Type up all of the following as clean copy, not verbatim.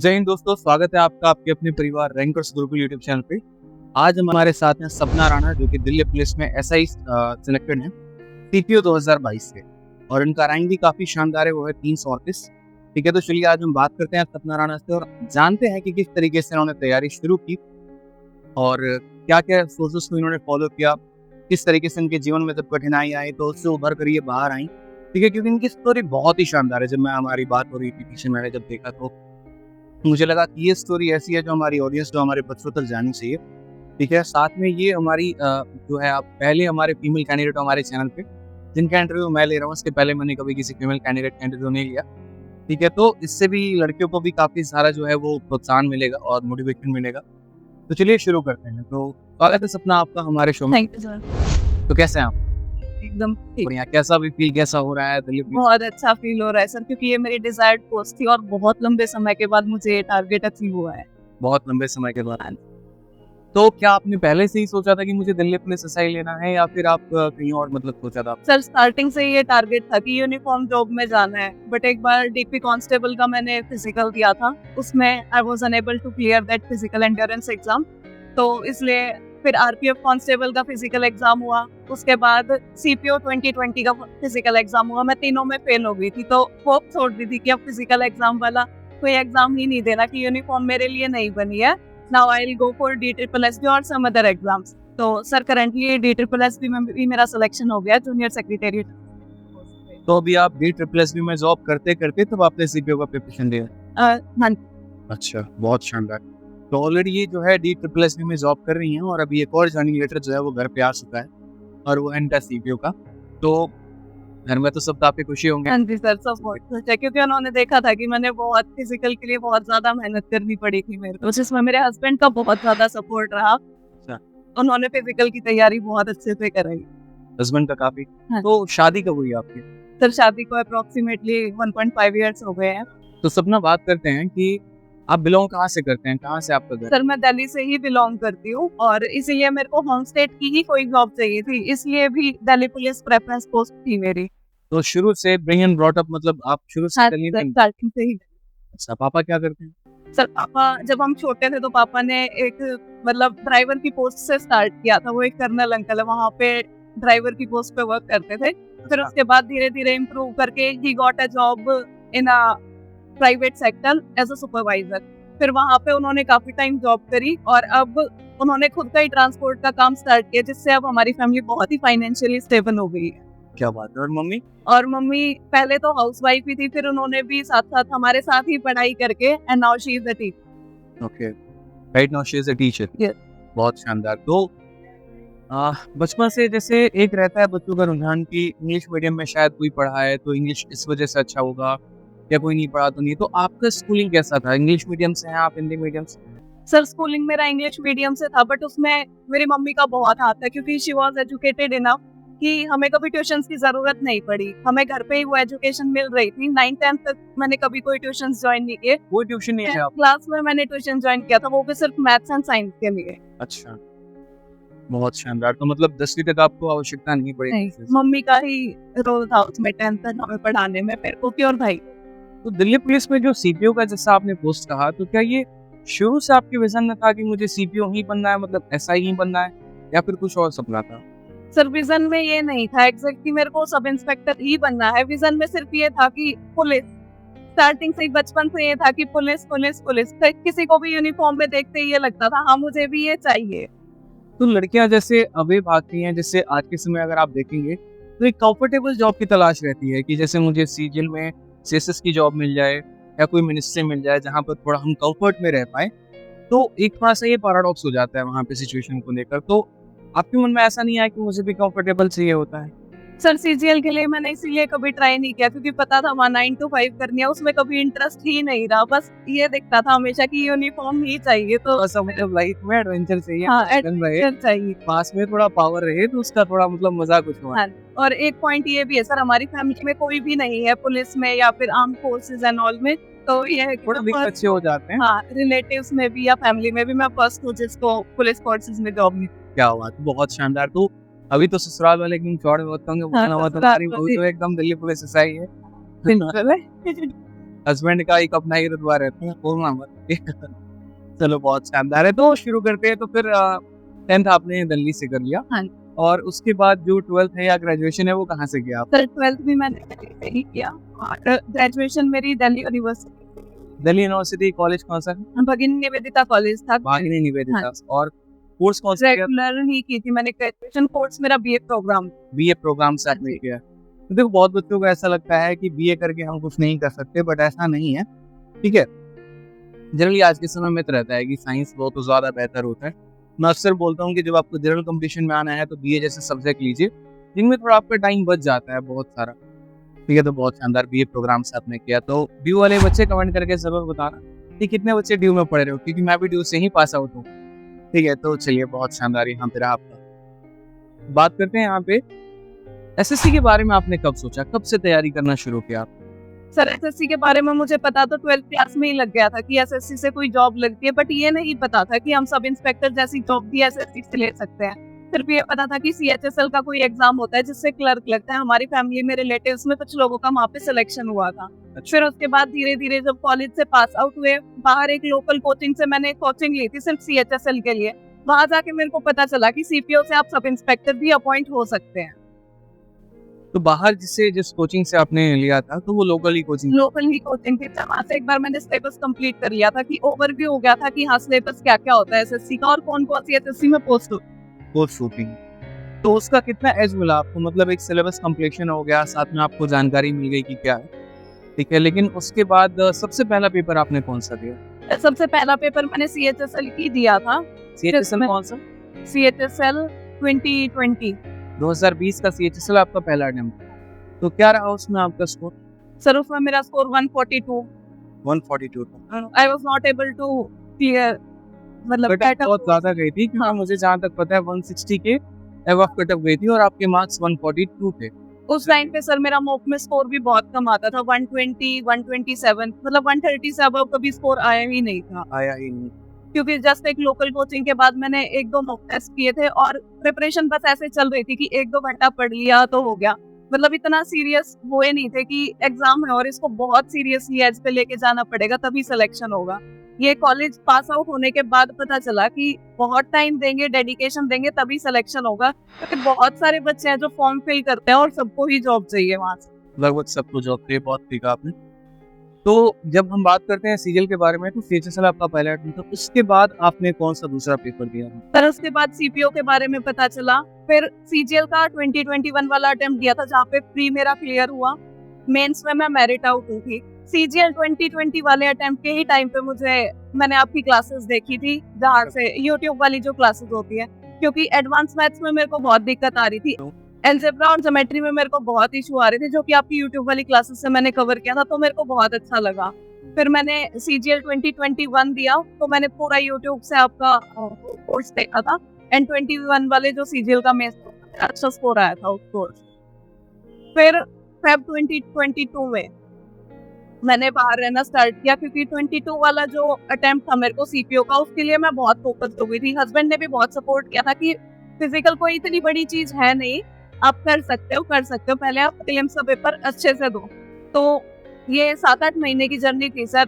जय हिंद दोस्तों, स्वागत है आपका आपके अपने परिवार रैंकर्स गुरुकुल यूट्यूब चैनल पे। आज हमारे साथ हैं सपना राणा, जो कि दिल्ली पुलिस में एसआई सिलेक्टेड हैं सीपीओ 2022 से, और इनका रैंक भी काफ़ी शानदार है, वो है 338। ठीक है, तो चलिए आज हम बात करते हैं सपना राणा से और जानते हैं कि किस तरीके से उन्होंने तैयारी शुरू की और क्या क्या सोर्सेस को इन्होंने फॉलो किया, किस तरीके से इनके जीवन में जब कठिनाई आई तो उससे उभर कर ये बाहर आई। ठीक है, क्योंकि इनकी स्टोरी बहुत ही शानदार है। जब मैं हमारी बात हो रही थी पीछे, मैंने जब देखा तो मुझे लगा कि ये स्टोरी ऐसी है जो हमारी ऑडियंस, जो हमारे बच्चों तक जानी चाहिए। ठीक है, साथ में ये हमारी जो है, आप पहले हमारे फीमेल कैंडिडेट हमारे चैनल पे जिनका इंटरव्यू मैं ले रहा हूँ, इसके पहले मैंने कभी किसी फीमेल कैंडिडेट का इंटरव्यू नहीं लिया। ठीक है, तो इससे भी लड़कियों को भी काफ़ी सारा जो है वो प्रोत्साहन मिलेगा और मोटिवेशन मिलेगा। तो चलिए शुरू करते हैं। तो स्वागत है सपना आपका हमारे शो में। Thank you sir. तो कैसे हैं आप? एकदम ठीक। बढ़िया। कैसा भी फील कैसा हो रहा है दिल्ली पुलिस? बहुत अच्छा फील हो रहा है सर, क्योंकि ये मेरी डिजायर्ड पोस्ट थी और बहुत लंबे समय के बाद मुझे ये टारगेट अचीव हुआ है। बहुत लंबे समय के बाद। तो क्या आपने पहले से ही सोचा था कि मुझे दिल्ली पुलिस एसआई लेना है, या फिर आप कहीं और मतलब सोचा था? सर स्टार्टिंग से ये टारगेट था कि यूनिफॉर्म जॉब में जाना है, बट एक बार डीपी कांस्टेबल का मैंने फिजिकल दिया था, उसमें I was unable to clear that physical endurance exam. तो इसलिए फिर आरपीएफ कांस्टेबल का फिजिकल एग्जाम हुआ, उसके बाद सीपीओ 2020 का फिजिकल एग्जाम हुआ। मैं तीनों में फेल हो गई थी, तो होप छोड़ दी थी कि अब फिजिकल एग्जाम वाला कोई एग्जाम ही नहीं देना, कि यूनिफॉर्म मेरे लिए नहीं बनी है। Now I will go for DSSB और सम अदर एग्जाम्स। तो सर करंटली DSSB में भी मेरा सिलेक्शन हो गया, जूनियर सेक्रेटेरिएट। तो अभी आप DSSB में जॉब करते करते तब आपने सीपीओ का प्रिपरेशन दिया? हाँ। अच्छा, बहुत शानदार। तो ऑलरेडी ये जो है DSSB में जॉब कर रही हैं और अभी एक और ज्वाइनिंग लेटर जो है वो घर पे आ चुका है, और वो एंटा सीपीओ का। तो घर में तो सब काफी खुशी होंगे। हाँ जी सर, सब बहुत खुश है, क्योंकि उन्होंने देखा था कि मैंने बहुत फिजिकल के लिए बहुत ज्यादा मेहनत करनी पड़ी थी मेरे को, जिसमें मेरे हस्बैंड का बहुत ज्यादा सपोर्ट रहा। उन्होंने फिजिकल की तैयारी बहुत अच्छे से कराई। हस्बैंड का काफी। हाँ। तो शादी कब हुई आपकी? सर शादी को अप्रोक्सीमेटली 1.5 इयर्स हो गए हैं। तो सपना बात करते हैं कि आप बिलोंग कहाँ से करते हैं, कहाँ से आपका घर? सर मैं दिल्ली से ही बिलोंग करती हूँ, और इसीलिए मेरे को होम स्टेट की ही कोई जॉब चाहिए थी, इसलिए भी दिल्ली पुलिस प्रेफरेंस पोस्ट थी मेरी। तो शुरू से ब्रिंग एंड ब्रॉट अप, मतलब आप शुरू से दिल्ली में? स्टार्टिंग से ही। अच्छा, पापा क्या करते हैं? सर पापा जब हम छोटे थे तो पापा ने एक मतलब ड्राइवर की पोस्ट से स्टार्ट किया था। वो एक कर्नल अंकल है, वहाँ पे ड्राइवर की पोस्ट पे वर्क करते थे। फिर उसके बाद धीरे धीरे इम्प्रूव करके ही got a job in a private sector as a supervisor. फिर वहाँ पे उन्होंने काफी टाइम जॉब करी, और अब उन्होंने खुद का ही ट्रांसपोर्ट का काम स्टार्ट किया, जिससे अब हमारी फैमिली बहुत ही फाइनेंशियली स्टेबल हो गई है। क्या बात है। और मम्मी? और मम्मी पहले तो हाउसवाइफ ही थी, फिर उन्होंने भी साथ साथ हमारे साथ ही पढ़ाई करके and now she is a teacher. Okay, right now she is a teacher. Yes. बहुत शानदार। तो बचपन से जैसे एक रहता है बच्चों का रुझान कि इंग्लिश मीडियम में शायद कोई पढ़ा है तो इंग्लिश इस वजह से अच्छा होगा, या कोई नहीं पढ़ा तो नहीं। तो आपका स्कूलिंग कैसा था? इंग्लिश मीडियम से हैं आप, हिंदी मीडियम से? सर स्कूलिंग मेरा इंग्लिश मीडियम से था, बट उसमें मेरी मम्मी का बहुत हाथ था, क्योंकि शी वाज एजुकेटेड इनफ कि हमें कभी ट्यूशंस की जरूरत नहीं पड़ी। हमें घर पे ही वो एजुकेशन मिल रही थी। 9th-10th तक मैंने कभी कोई ट्यूशंस ज्वाइन नहीं किए। कोई ट्यूशन नहीं है आप? क्लास में मैंने ट्यूशन ज्वाइन किया था, वो भी सिर्फ मैथ्स एंड साइंस के लिए। अच्छा, बहुत शानदार। तो मतलब 10वीं तक आपको आवश्यकता नहीं पड़ी? नहीं, मम्मी का ही रोल था उसमें 10th तक हमें पढ़ाने में, मेरे को और भाई। तो दिल्ली पुलिस में जो सीपीओ का जैसा आपने पोस्ट कहा, तो क्या ये शुरू से आपके विजन में था कि मुझे सीपीओ ही बनना है, मतलब एसआई ही बनना है, या फिर कुछ और सपना था? सर विजन में ये नहीं था एग्जैक्टली मेरे को सब इंस्पेक्टर ही बनना है। विजन में सिर्फ ये था कि पुलिस, स्टार्टिंग से ही बचपन से ये था कि पुलिस पुलिस पुलिस। किसी को भी यूनिफॉर्म में देखते ही ये लगता था हाँ मुझे भी ये चाहिए। तो लड़कियां जैसे अवे भागती हैं, जैसे आज के समय अगर आप देखेंगे तो एक कंफर्टेबल जॉब की तलाश रहती है कि जैसे मुझे सीजीएल में सीएसएस की जॉब मिल जाए, या कोई मिनिस्ट्री मिल जाए जहाँ पर थोड़ा हम कंफर्ट में रह पाए। तो एक थोड़ा सा ये पैराडॉक्स हो जाता है वहाँ पे सिचुएशन को लेकर। तो आपके मन में ऐसा नहीं आया कि मुझे भी कंफर्टेबल चाहिए होता है? सर सीजीएल के लिए मैंने इसीलिए कभी ट्राई नहीं किया, क्योंकि पता था वहाँ 9 to 5 करनी है, उसमें कभी इंटरेस्ट ही नहीं रहा। बस ये दिखता था हमेशा कि यूनिफॉर्म ही चाहिए। तो मतलब लाइफ में एडवेंचर चाहिए। हाँ, एक्शन रहे, एडवेंचर चाहिए, पास में थोड़ा पावर रहे, तो उसका थोड़ा मतलब मजा कुछ हुआ। हाँ। और एक पॉइंट ये भी है सर, हमारी फैमिली में कोई भी नहीं है पुलिस में या फिर आर्म फोर्सेज एंड ऑल में, तो ये है कि थोड़े लिंक अच्छे हो जाते हैं। हाँ, रिलेटिव्स में भी या फैमिली में भी मैं फर्स्ट हूँ जिसको पुलिस फोर्सेज में जॉब मिली। क्या बात, बहुत शानदार। तो अभी तो ससुराल वाले एकदम चौड़े होते होंगे, हाँ, तुम्हारी ससुराल बहू तो एकदम दिल्ली पुलिस एसआई है। हस्बैंड का एक अपना ही रुतबा रहता है, बोलना मत। चलो बहुत शानदार है। तो शुरू करते हैं। तो फिर 10th आपने दिल्ली से कर लिया। हाँ। और उसके बाद जो 12th है या ग्रेजुएशन है वो कहाँ से किया आप? सर 12th भी मैंने दिल्ली से ही किया और ग्रेजुएशन मेरी Delhi university, Delhi university college कौन सा है? भगिनी निवेदिता कॉलेज था। भागिनी निवेदिता। हाँ। और कोर्स कौन सा किया? रेगुलर ही की थी मैंने ग्रेजुएशन कोर्स, मेरा बीए प्रोग्राम। बीए प्रोग्राम से आपने किया। तो देखो बहुत बच्चों को ऐसा लगता है कि बीए करके हम कुछ नहीं कर सकते, बट ऐसा नहीं है। ठीक है, जनरली आज के समय में तो रहता है कि साइंस बहुत ज़्यादा बेहतर होता है। मैं अक्सर बोलता हूँ कि जब आपको जनरल कंपटीशन में आना है तो बीए जैसे सब्जेक्ट लीजिए जिनमें थोड़ा आपका टाइम बच जाता है बहुत सारा। ठीक है, तो बहुत शानदार बीए प्रोग्राम से आपने किया। तो ड्यू वाले बच्चे कमेंट करके जरूर बताना कि कितने बच्चे ड्यू में पढ़ रहे हो, क्योंकि मैं भी ड्यू से ही पास आउट हूँ। ठीक है, तो चलिए बहुत शानदार यहाँ पे रहा आपका। बात करते हैं यहाँ पे एसएससी के बारे में। आपने कब सोचा, कब से तैयारी करना शुरू किया? सर एसएससी के बारे में मुझे पता तो 12th क्लास में ही लग गया था कि एसएससी से कोई जॉब लगती है, बट ये नहीं पता था कि हम सब इंस्पेक्टर जैसी जॉब भी एसएससी से ले सकते हैं। सिर्फ ये पता था कि सीएचएसएल का कोई एग्जाम होता है जिससे क्लर्क लगता है। हमारी फैमिली में रिलेटिव्स में कुछ लोगों का वहाँ पे सिलेक्शन हुआ था। फिर उसके बाद धीरे धीरे जब कॉलेज से पास आउट हुए, बाहर एक लोकल कोचिंग से मैंने कोचिंग ली थी सिर्फ सीएचएसएल के लिए। वहां जाके मेरे को पता चला कि सीपीओ से आप सब इंस्पेक्टर भी अपॉइंट हो सकते हैं। तो बाहर जिस कोचिंग से आपने लिया था तो वो लोकल ही कोचिंग? लोकल ही कोचिंग थी। वहां से एक बार मैंने सिलेबस कंप्लीट कर लिया था कि ओवरव्यू हो गया था कि हाँ सिलेबस क्या क्या होता है एसएससी का और कौन कौन सी एसएससी में पोस्ट शूटिंग। तो उसका कितना एज मिला आपको? मतलब एक सिलेबस कंप्लीशन हो गया, साथ में आपको जानकारी मिल गई कि क्या है। ठीक है, लेकिन उसके बाद सबसे पहला पेपर आपने कौन सा दिया? सबसे पहला पेपर मैंने सीएचएसएल की दिया था। सीएचएसएल कौन सा? सीएचएसएल 2020। 2020 का सीएचएसएल आपका पहला अटेम्प्ट। तो क्या रहा उसमें आपका स्कोर? सर उसमें मेरा स्कोर 142। 142 था। I was not able to clear, मतलब कट बहुत ज्यादा गई थी, क्योंकि मुझे जहाँ तक पता है 160 के एबव कट ऑफ गई थी और आपके मार्क्स 142 थे। उस टाइम पे सर मेरा मॉक में स्कोर भी बहुत कम आता था, 120, 127, मतलब 130 से अबव कभी स्कोर आया ही नहीं था। आया ही नहीं, क्योंकि जस्ट एक लोकल कोचिंग के बाद मैंने 1-2 मॉक टेस्ट किए थे और प्रिपरेशन बस ऐसे चल रही थी कि 1-2 घंटा पढ़ लिया तो हो गया। मतलब इतना सीरियस हुए नहीं थे कि एग्जाम है और इसको बहुत सीरियसली एज पे लेके जाना पड़ेगा तभी सिलेक्शन होगा। ये कॉलेज पास आउट होने के बाद पता चला कि बहुत टाइम देंगे, डेडिकेशन देंगे तभी सिलेक्शन होगा, क्योंकि बहुत सारे बच्चे हैं जो फॉर्म फिल करते हैं और सबको ही जॉब चाहिए वहां से। लगभग सबको जॉब चाहिए। बहुत ठीक है आपने। तो जब हम बात करते हैं सीजीएल के बारे में, तो सीएचएसएल आपका पहला अटेम्प्ट था। उसके बाद आपने कौन सा दूसरा पेपर दिया? पर उसके बाद सीपीओ के बारे में पता चला। फिर सीजीएल का 2021 वाला अटेम्प्ट दिया था जहाँ पे प्री मेरा क्लियर हुआ। मेंस में मैं मेरिट आउट हुई थी। सीजीएल 2020 वाले अटेम्प्ट के ही टाइम पे मैंने आपकी क्लासेस देखी थी, जहाँ से यूट्यूब वाली जो क्लासेस होती है, क्योंकि एडवांस मैथ्स में मेरे को बहुत दिक्कत आ रही थी। अलजेब्रा और ज्योमेट्री में मेरे को बहुत इशू आ रहे थे, जो कि आपकी यूट्यूब वाली क्लासेस से मैंने कवर किया था, तो मेरे को बहुत अच्छा लगा। फिर मैंने सीजीएल 2021 दिया, तो मैंने पूरा यूट्यूब से आपका कोर्स देखा था। एंड 21 वाले जो सीजीएल का मेंस अच्छा स्कोर आया था उस कोर्स। फिर फेब 2022 में मैंने बाहर रहना स्टार्ट किया, क्योंकि 22 वाला जो अटेम्प्ट था मेरे को सीपीओ का, उसके लिए मैं बहुत फोकस हो गई थी। हस्बैंड ने भी बहुत सपोर्ट किया था कि फिजिकल कोई इतनी बड़ी चीज है नहीं, आप कर सकते हो, पहले आप प्रीलिम्स का पेपर अच्छे से दो। तो ये 7-8 महीने की जर्नी थी सर,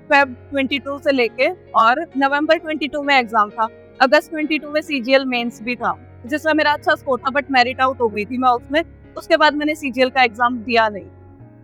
फेब 22 से लेके, और नवंबर 22 में एग्जाम था। अगस्त 22 में सीजीएल मेंस भी था, जिसमें मेरा अच्छा स्कोर था, बट मेरिट आउट हो गई थी मैं उसमें। उसके बाद मैंने सीजीएल का एग्जाम दिया नहीं।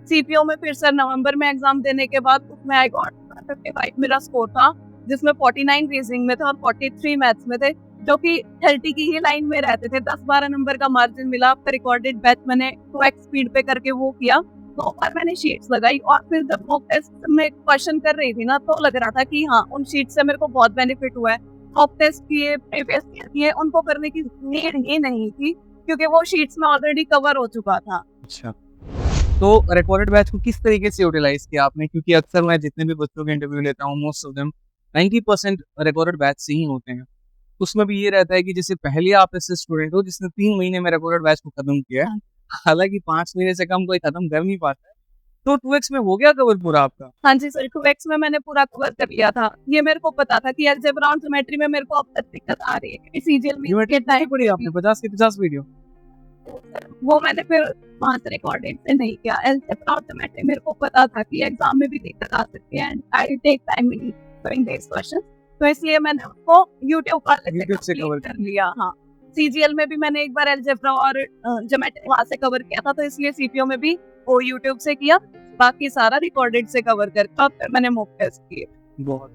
सीपीओ में फिर सर नवंबर में एग्जाम देने के बाद उसमें आई गॉट 55 मेरा स्कोर था, जिसमें 49 रीजनिंग में थे और 43 मैथ्स में थे, जो कि 30 की ही लाइन में रहते थे। 10-12 नंबर का मार्जिन मिला। आपका रिकॉर्डेड बैच मैंने 2x स्पीड पे करके वो किया, तो और मैंने शीट्स लगाई। और फिर जब मॉक टेस्ट में क्वेश्चन कर रही थी ना, तो लग रहा था कि हाँ उन शीट से मेरे को बहुत बेनिफिट हुआ है। मॉक टेस्ट किए, प्रीवियस किए, उनको करने की नीड ही नहीं थी, क्योंकि वो शीट्स में ऑलरेडी कवर हो चुका था। अच्छा, तो रिकॉर्डेड बैच को किस तरीके से यूटिलाइज किया आपने? क्योंकि अक्सर मैं जितने भी बच्चों के इंटरव्यू लेता हूँ, most of them 90% recorded batch से ही होते हैं। उसमें भी ये रहता है कि जैसे पहले आप ऐसे स्टूडेंट हो जिसने 3 महीने में रिकॉर्डेड बैच को खत्म किया है, हालांकि 5 महीने से कम कोई खत्म कर नहीं पाता है। तो 2x में हो गया कवर पूरा आपका? हाँ जी सर, 2x में मैंने पूरा कवर कर लिया था। ये मेरे को पता था कि अलजेब्रा और ज्योमेट्री में मेरे को अब तक दिक्कत आ रही है, सीजीएल में के टाइम पड़ी आपने 50 के 50 वीडियो। वो मैंने फिर वहाँ से रिकॉर्डेड से नहीं किया। अलजेब्रा और ज्योमेट्री मेरे को पता था कि एग्जाम में भी दिक्कत आ सकती है and I take time in doing this question, तो इसलिए मैंने उसको यूट्यूब से कवर कर लिया। हाँ, सीजीएल में भी मैंने एक बार अलजेब्रा और ज्योमेट्री वहाँ से कवर किया था, तो इसलिए सीपीओ में भी वो यूट्यूब से किया, बाकी सारा रिकॉर्डेड से कवर करके फिर मैंने मॉक टेस्ट किए। बहुत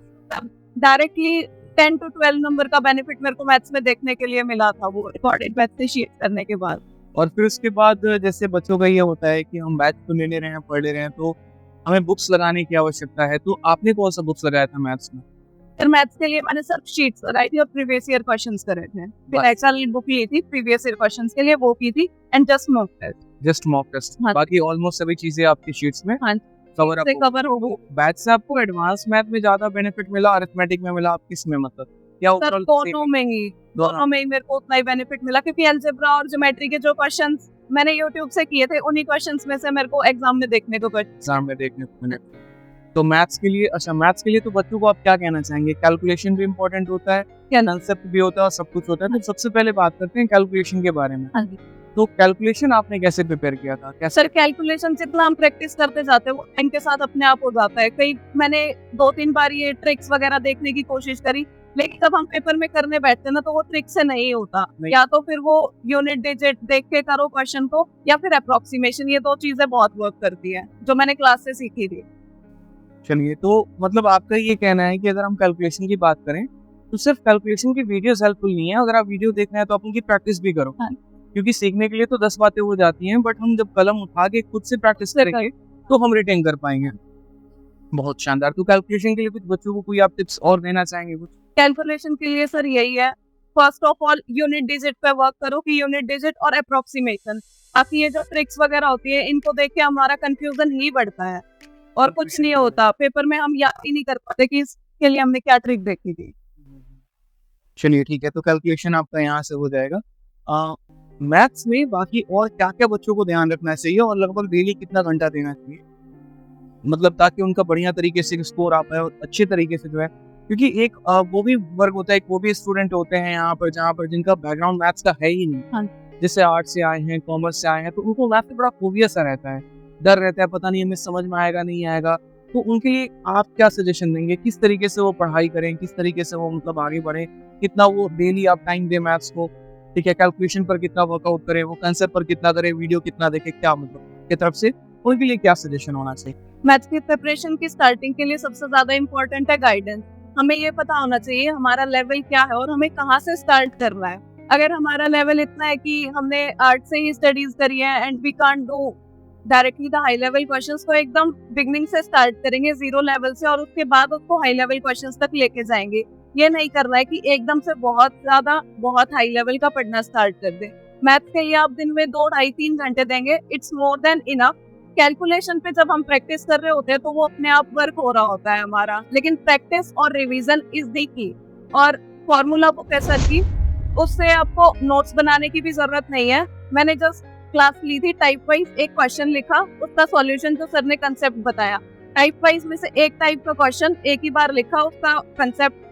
डायरेक्टली 10 to 12 नंबर का बेनिफिट मेरे को मैथ्स में देखने के लिए मिला था, वो रिकॉर्डेड मैथ से शीट करने के बाद। और फिर उसके बाद जैसे बच्चों का ये होता है कि हम बैच तो ले ले रहे हैं, पढ़ ले रहे हैं, तो हमें बुक्स लगाने की आवश्यकता है, तो आपने कौन सा बुक्स लगाया था मैथ्स में? फिर मैथ्स के लिए मैंने सब शीट्स लगाई थी और प्रीवियस ईयर क्वेश्चंस करे थे। फिर एक्सेल बुक ली थी प्रीवियस ईयर क्वेश्चंस के लिए, वो की थी एंड जस्ट मॉक टेस्ट। हाँ। बाकी ऑलमोस्ट सभी चीजें आपकी शीट्स में हाँ, कवर हो गई। बैच से आपको एडवांस मैथ में ज्यादा बेनिफिट मिला, अरिथमेटिक में मिला, आप किस में मतलब क्या सर दोनों में ही मेरे को उतना ही बेनिफिट मिला, क्योंकि अलजेब्रा और ज्योमेट्री के जो क्वेश्चंस मैंने यूट्यूब से किए थे, उन्हीं क्वेश्चंस में से मेरे को एग्जाम में देखने को मिले। तो मैथ्स के लिए तो बच्चों को आप क्या कहना चाहेंगे? कैलकुलेशन भी इम्पोर्टेंट होता है, कंसेप्ट भी होता है और सब कुछ होता है, तो सबसे पहले बात करते हैं कैलकुलेशन के बारे में। तो कैलकुलेशन आपने कैसे प्रिपेयर किया था? सर कैलकुलेशन जितना हम प्रैक्टिस करते जाते हैं वो टाइम के साथ अपने आप हो जाता है। कई मैंने 2-3 बार ये ट्रिक्स वगैरह देखने की कोशिश करी, लेकिन जब हम पेपर में करने बैठते हैं ना, तो वो ट्रिक से नहीं होता। या तो फिर वो यूनिट डिजिट देख के करो क्वेश्चन को, या फिर अप्रोक्सीमेशन, ये दो चीजें बहुत वर्क करती है जो मैंने क्लास से सीखी थी। चलिए, तो मतलब आपका ये कहना है कि अगर हम कैलकुलेशन की बात करें तो सिर्फ कैलकुलेशन की वीडियोस हेल्पफुल नहीं है, अगर आप वीडियो देख रहे हैं तो आप उनकी प्रैक्टिस भी करो। हाँ। क्योंकि सीखने के लिए तो 10 बातें हो जाती हैं, बट हम जब कलम उठा के खुद से प्रैक्टिस करेंगे तो हम रिटेन कर पाएंगे। बहुत शानदार। तो कैलकुलेशन के लिए कुछ बच्चों को कोई आप टिप्स और देना चाहेंगे? कुछ कैलकुलेशन के लिए सर यही है, first of all unit digit पे वर्क करो, कि यूनिट डिजिट और अप्रोक्सीमेशन। बाकी ये जो ट्रिक्स वगैरह होती है, इनको देख के हमारा कंफ्यूजन ही बढ़ता है और कुछ नहीं होता। पेपर में हम याद ही नहीं कर पाते कि इसके लिए हमने क्या ट्रिक देखी थी। चलिए ठीक है, तो कैलकुलेशन आपका यहाँ से हो जाएगा। मैथ्स में बाकी और क्या क्या बच्चों को ध्यान रखना चाहिए और लगभग डेली कितना घंटा देना चाहिए, मतलब ताकि उनका बढ़िया तरीके से स्कोर आ पाए और अच्छे तरीके से जो है, क्योंकि एक वो भी वर्ग होता है, वो भी स्टूडेंट होते हैं यहाँ पर जहाँ पर जिनका बैकग्राउंड मैथ्स का है ही नहीं। हाँ। जैसे आर्ट से आए हैं, कॉमर्स से आए हैं, तो उनको मैथ में बड़ा फोबिया सा रहता है, डर रहता है, पता नहीं हमें समझ में आएगा नहीं आएगा। तो उनके लिए आप क्या सजेशन देंगे, किस तरीके से वो पढ़ाई करें, किस तरीके से वो मतलब आगे बढ़े, कितना वो डेली आप टाइम दें मैथ्स को, ठीक है, कैलकुलेशन पर कितना वर्कआउट करें, वो कंसेप्ट पर कितना करें, वीडियो कितना देखें, क्या मतलब की तरफ से उनके लिए क्या सजेशन होना चाहिए? मैथ्स की प्रिपरेशन की स्टार्टिंग के लिए सबसे ज्यादा इम्पोर्टेंट है गाइडेंस। हमें ये पता होना चाहिए हमारा लेवल क्या है और हमें कहाँ से स्टार्ट करना है। अगर हमारा लेवल इतना है कि हमने आर्ट से ही स्टडीज करी है and we can't do directly the high level questions, तो एकदम बिगनिंग से स्टार्ट करेंगे 0 लेवल से और उसके बाद उसको हाई लेवल क्वेश्चंस तक लेके जाएंगे। ये नहीं करना है कि एकदम से बहुत हाई लेवल का पढ़ना स्टार्ट कर दे। मैथ्स के लिए आप दिन में 2-2.5-3 घंटे देंगे, it's more than enough. Calculation पे जब हम प्रैक्टिस कर रहे होते हैं तो वो अपने आप वर्क हो रहा होता है हमारा, लेकिन प्रैक्टिस और रिवीजन इज द की। और फॉर्मूला बुक है सर की, उससे आपको नोट्स बनाने की भी जरूरत नहीं है। मैंने जस्ट क्लास ली थी, टाइप वाइज एक क्वेश्चन लिखा, उसका सॉल्यूशन जो सर ने कंसेप्ट बताया, टाइप वाइज में से एक टाइप का क्वेश्चन एक ही बार लिखा, उसका कंसेप्ट,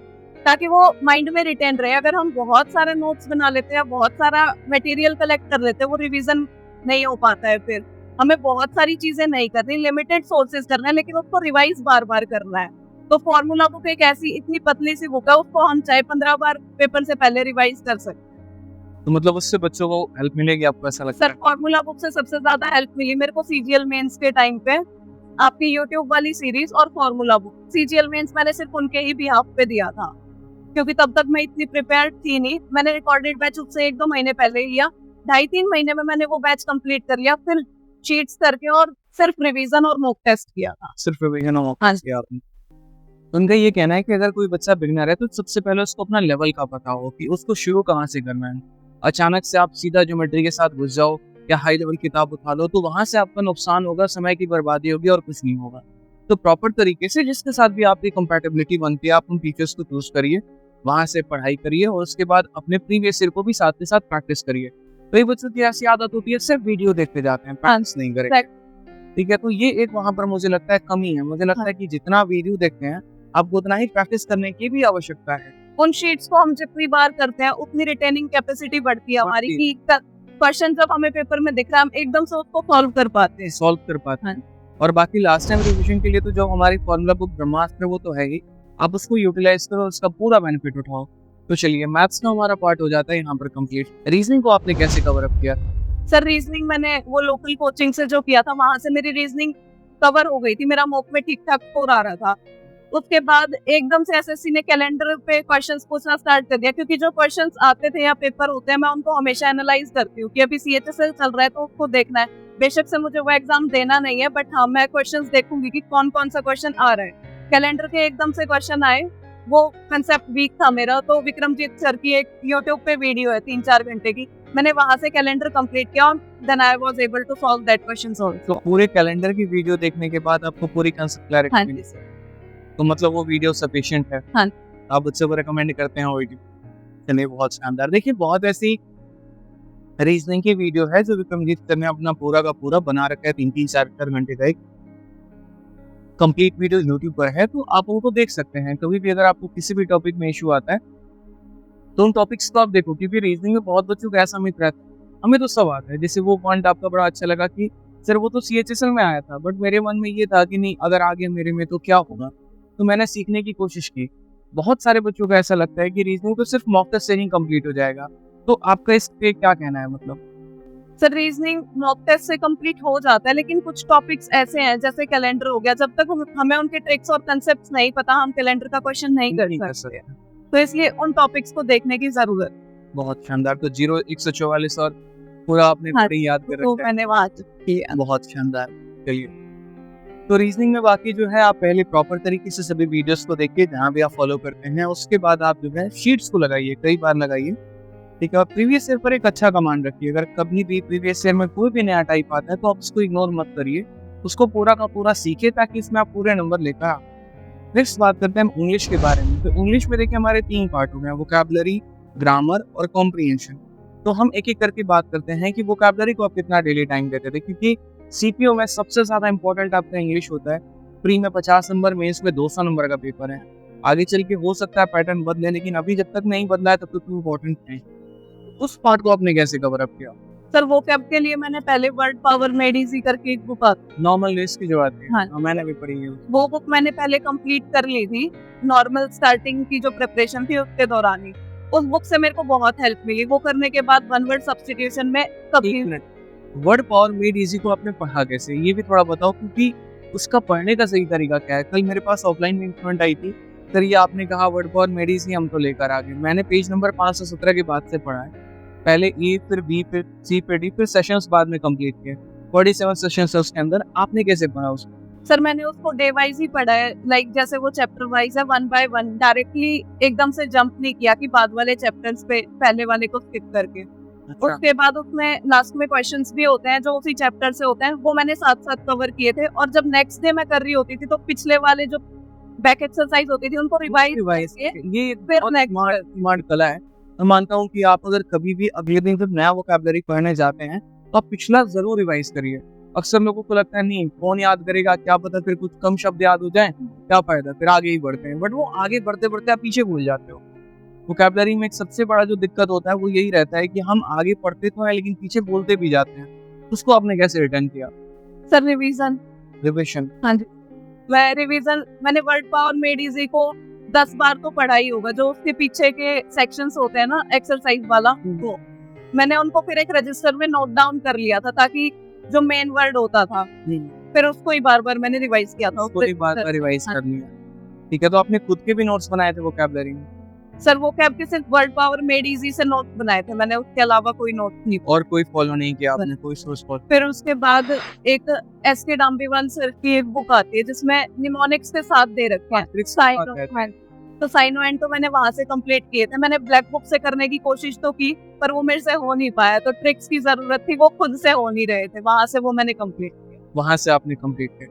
ताकि वो माइंड में रिटेन रहे। अगर हम बहुत सारे नोट्स बना लेते हैं, बहुत सारा मटेरियल कलेक्ट कर लेते हैं, वो रिवीजन नहीं हो पाता है। फिर हमें बहुत सारी चीजें नहीं करनी, लिमिटेड सोर्सेज करना है, लेकिन उसको रिवाइज बार बार करना है। तो फॉर्मूला बुक एक ऐसी इतनी पतली सी बुक है, उसको हम चाहे 15 बार पेपर से पहले रिवाइज कर सकते हैं। तो मतलब उससे बच्चों को हेल्प मिलेगी, आपको ऐसा लगता है? सर फॉर्मूला बुक से सबसे ज्यादा हेल्प मिली मेरे को सीजीएल मेंस के टाइम पे, आपकी यूट्यूब वाली सीरीज और फॉर्मूला बुक। सीजीएल मेंस मैंने सिर्फ उनके ही बिहाफ पे दिया था, क्योंकि तब तक मैं इतनी प्रिपेयर्ड थी नहीं। मैंने रिकॉर्डेड बैच उससे 1-2 महीने पहले ही लिया, 2.5-3 महीने में मैंने वो बैच कंप्लीट कर लिया, फिर शीट्स करके और सिर्फ रिवीजन और मॉक टेस्ट किया था। सिर्फ रिवीजन और मॉक टेस्ट किया आपने? तो उनका ये कहना है कि अगर कोई बच्चा बिगिनर है तो सबसे पहले उसको अपना लेवल का पता हो कि उसको शुरू कहाँ से करना है। अचानक से आप सीधा ज्योमेट्री के साथ घुस जाओ या हाई लेवल किताब उठा लो तो वहां से आपका नुकसान होगा, समय की बर्बादी होगी और कुछ नहीं होगा। तो प्रॉपर तरीके से जिसके साथ भी आपकी कंपैटिबिलिटी बनती है, आप उन टीचर्स को चूज करिए, वहां से पढ़ाई करिए और उसके बाद अपने प्रीवियस ईयर को भी साथ के साथ प्रैक्टिस करिए। कई बच्चों की ऐसी आदत होती है सिर्फ वीडियो देखते जाते हैं, प्रैक्टिस नहीं करेंगे, ठीक है। तो ये एक वहां पर मुझे लगता है कमी है। मुझे लगता है कि जितना वीडियो देखते हैं आपको उतना ही प्रैक्टिस करने की भी आवश्यकता है। उन शीट्स को हम जितनी बार करते हैं उतनी रिटेनिंग कैपेसिटी बढ़ती है हमारी, कि क्वेश्चन जब हमें पेपर में दिख रहा है हम एकदम से उसको सॉल्व कर पाते हैं। सॉल्व कर पाते हैं। हाँ। और बाकी लास्ट टाइम रिवीजन के लिए तो जो हमारी फॉर्मूला बुक ब्रह्मास्त्र है वो तो है ही, आप उसको यूटिलाइज करो, उसका पूरा बेनिफिट उठाओ। तो चलिए मैथ्स का हमारा पार्ट हो जाता है यहाँ पर कंप्लीट। रीजनिंग को आपने कैसे कवर अप किया? सर रीजनिंग मैंने वो लोकल कोचिंग से जो किया था वहां से मेरी रीजनिंग कवर हो गई थी, मेरा मॉक में ठीक ठाक स्कोर आ रहा था। उसके बाद एकदम से एसएससी ने कैलेंडर पे क्वेश्चंस पूछना स्टार्ट कर दिया, क्योंकि जो क्वेश्चंस आते थे या पेपर होते हैं मैं उनको हमेशा एनालाइज करती हूँ कि अभी सीएचएसएल चल रहा है तो उसको देखना है। बेशक से मुझे वो एग्जाम देना नहीं है, बट हाँ मैं क्वेश्चंस देखूंगी कि कौन कौन सा क्वेश्चन आ रहा है। कैलेंडर के एकदम से क्वेश्चन आए, वो कंसेप्ट वीक था मेरा, तो विक्रमजीत सर की एक यूट्यूब पे वीडियो है 3-4 घंटे की, मैंने वहां से कैलेंडर कंप्लीट किया और then I was able to solve that questions also. तो पूरे कैलेंडर की वीडियो देखने के बाद आपको पूरी कंसेप्ट क्लैरिटी हाँ मिली। जी सर। तो मतलब वो वीडियो सफिशिएंट है? हाँ। आप उससे वो रिकमेंड करते हैं वो वीडियो? चलिए बहुत शानदार। देखिए बहुत ऐसी रीजनिंग की वीडियो है जो विक्रमजीत सर ने अपना पूरा का पूरा बना रखा है, 3-4 घंटे का एक कंप्लीट वीडियो यूट्यूब पर है, तो आप उनको देख सकते हैं। कभी भी अगर आपको किसी भी टॉपिक में इशू आता है तो उन टॉपिक्स को आप देखो, क्योंकि रीजनिंग में बहुत बच्चों को ऐसा मित्र रहता है, हमें तो सब आता है। जैसे वो पॉइंट आपका बड़ा अच्छा लगा कि सर वो तो सीएचएसएल में आया था, बट मेरे मन में ये था कि नहीं अगर आगे मेरे में तो क्या होगा, तो मैंने सीखने की कोशिश की। बहुत सारे बच्चों को ऐसा लगता है कि रीजनिंग तो सिर्फ मॉक टेस्ट से ही कंप्लीट हो जाएगा, तो आपका इस पे क्या कहना है? मतलब सर रीजनिंग मॉक टेस्ट से कंप्लीट हो जाता है, लेकिन कुछ टॉपिक्स ऐसे हैं जैसे कैलेंडर हो गया, जब तक हमें उनके ट्रिक्स और कंसेप्ट्स नहीं पता हम कैलेंडर का क्वेश्चन नहीं कर सकते, तो इसलिए उन टॉपिक्स को देखने की जरूरत। बहुत शानदार। तो 0 144 और पूरा आपने हाँ, पूरी याद कर तो रखा है। मैंने वहां किया। बहुत शानदार। चलिए तो रीजनिंग में बाकी जो है आप पहले प्रॉपर तरीके से सभी वीडियोस को देखिए जहाँ भी आप फॉलो करते हैं, उसके बाद आप जो है शीट्स को लगाइए, कई बार लगाइए, ठीक है। और प्रीवियस ईयर पर एक अच्छा कमांड रखिए। अगर कभी भी प्रीवियस ईयर में कोई भी नया टाइप आता है तो आप उसको इग्नोर मत करिए, उसको पूरा का पूरा सीखिए ताकि इसमें आप पूरे नंबर लेकर आओ। नेक्स्ट बात करते हैं हम इंग्लिश के बारे में। तो इंग्लिश में देखिए हमारे 3 पार्ट हो गए, वोकैबुलरी, ग्रामर और कॉम्प्रिहेंशन। तो हम एक एक करके बात करते हैं कि वोकैबुलरी को आप कितना डेली टाइम देते थे, क्योंकि सीपीओ में सबसे ज्यादा इंपॉर्टेंट आपका इंग्लिश होता है। प्री में 50 नंबर, मेंस में 200 नंबर का पेपर है। आगे चल के हो सकता है पैटर्न बदले, लेकिन अभी जब तक नहीं बदला है तब तक इम्पोर्टेंट है। उस पार्ट को आपने कैसे कवर अप किया? सर वो कैब के लिए मैंने पहले वर्ड पावर मेड इजी करके एक बुक आती, नॉर्मल रेस की जो आती है, हाँ। मैंने भी पढ़ी है। वो बुक मैंने पहले कंप्लीट कर ली थी, नॉर्मल स्टार्टिंग की जो प्रिपरेशन थी उसके दौरान ही। उस बुक से मेरे को बहुत हेल्प मिली। वो करने के बाद वन वर्ड सब्स्टिट्यूशन में कभी वर्ड पावर मेड इजी को आपने पढ़ा कैसे, ये भी थोड़ा बताओ, क्योंकि उसका पढ़ने का सही तरीका क्या है? कल मेरे पास ऑफलाइन में स्टूडेंट आई थी, सर ये आपने कहा वर्ड पावर मेड इजी हम तो लेकर आ गए। मैंने पेज नंबर 517 के बाद से पढ़ा है, पहले ए फिर बी फिर सी फिर डी फिर सेशंस बाद में कंप्लीट किए। 47 सेशंस है उसके अंदर। आपने कैसे पढ़ा उसको? सर मैंने उसको डे वाइज ही पढ़ा है, लाइक जैसे वो चैप्टर वाइज है, 1 बाय 1, डायरेक्टली एकदम से जंप नहीं किया कि बाद वाले चैप्टर्स पे पहले वाले को स्किप करके। उसके बाद उसमें लास्ट में क्वेश्चंस भी होते हैं जो उसी चैप्टर से होते हैं, वो मैंने साथ साथ कवर किए थे। और जब नेक्स्ट डे मैं कर रही होती थी तो पिछले वाले जो बैक एक्सरसाइज होती थी उनको रिवाइज ये फिर बहुत next स्मार्ट कला है। मैं मानता हूँ कि आप अगर कभी भी अगले दिन जब नया वोकैबुलरी पढ़ने जाते हैं तो आप पिछला जरूर रिवाइज करिए। अक्सर लोगों को लगता है नहीं कौन याद करेगा, क्या पता फिर कुछ कम शब्द याद हो जाए, क्या फायदा, फिर आगे ही बढ़ते हैं। बट वो आगे बढ़ते बढ़ते आप पीछे भूल जाते हो। वोकैबुलरी में एक सबसे बड़ा जो दिक्कत होता है वो यही रहता है कि हम आगे पढ़ते तो हैं लेकिन पीछे बोलते भी जाते हैं। उसको आपने कैसे रिटर्न किया? Sir revision. रिविजन। हाँ जी, मैं रिवीजन मैंने वर्ड पावर मेड इजी को 10 बार तो पढ़ा ही होगा। जो उसके पीछे के सेक्शंस होते हैं ना एक्सरसाइज वाला, वो मैंने उनको फिर एक रजिस्टर में नोट डाउन कर लिया था ताकि जो मेन वर्ड होता था फिर उसको ही बार बार मैंने रिवाइज किया था। उसको एक बार रिवाइज कर लिया, ठीक है। तो आपने खुद के भी नोट्स बनाए थे वोकैबुलरी में? सर वो कैब के सिर्फ वर्ड पावर मेड इजी से नोट बनाए थे मैंने, उसके अलावा कोई नोट नहीं। और कोई फॉलो नहीं किया आपने, कोई सोर्स फॉलो? फिर उसके बाद एक एसके डाम्बीवाल सर की एक बुक आती है जिसमें निमोनिक्स के साथ दे रखे हैं साइनो, तो साइनो एंड तो मैंने वहां से कंप्लीट किए थे। मैंने ब्लैक बुक से करने की कोशिश तो की पर वो मेरे से हो नहीं पाया, तो ट्रिक्स की जरूरत थी, वो खुद से हो नहीं रहे थे, वहां से वो मैंने कंप्लीट किया। वहां से आपने कंप्लीट किया।